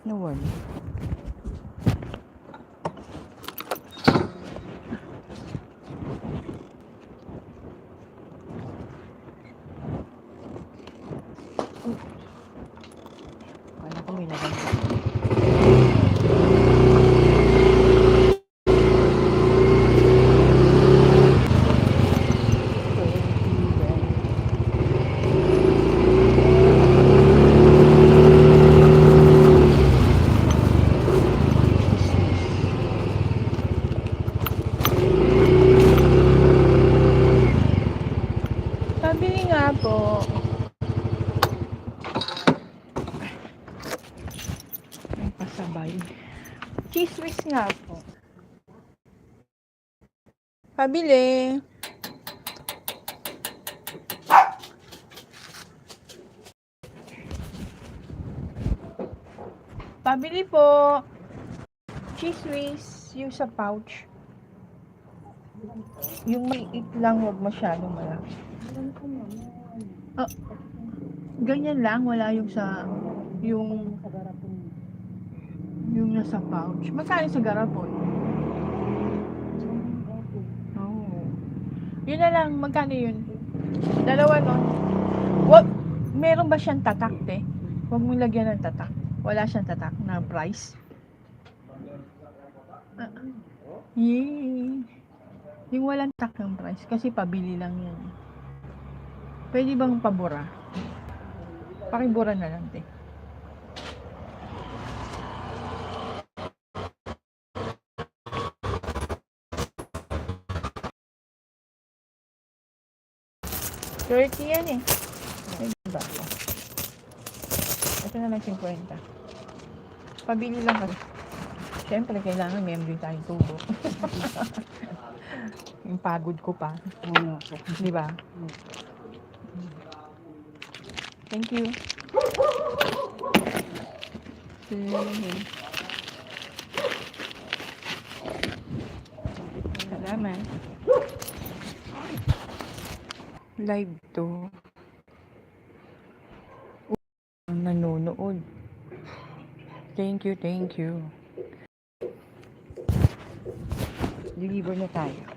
Nawala. Kala ko may naganda. Pabili nga po. May pasabay. Cheese whiz nga po. Pabili. Pabili po. Cheese whiz. Yung sa pouch. Yung maliit lang, huwag masyadong malaki. Oh, ganyan lang, wala yung sa yung nasa pouch. Magkano sa garapon? Oh. Yun na lang, magkano yun? Dalawa no? Wag, meron ba siyang tatak, te? Huwag mong lagyan ng tatak. Wala siyang tatak na price. Yay! Yung walang tatak ng price, kasi pabili lang yan. Pwede bang pabura? Pakibura na lang, te. $30 yan eh. Ay, ba ako? Ito na lang 50. Pabili lang kasi. Siyempre, kailangan meron din tayong tubo. Yung pagod ko pa. Di ba? Thank you. Salamat. Live to. Ang nanonood. Thank you, thank you. Deliver na tayo.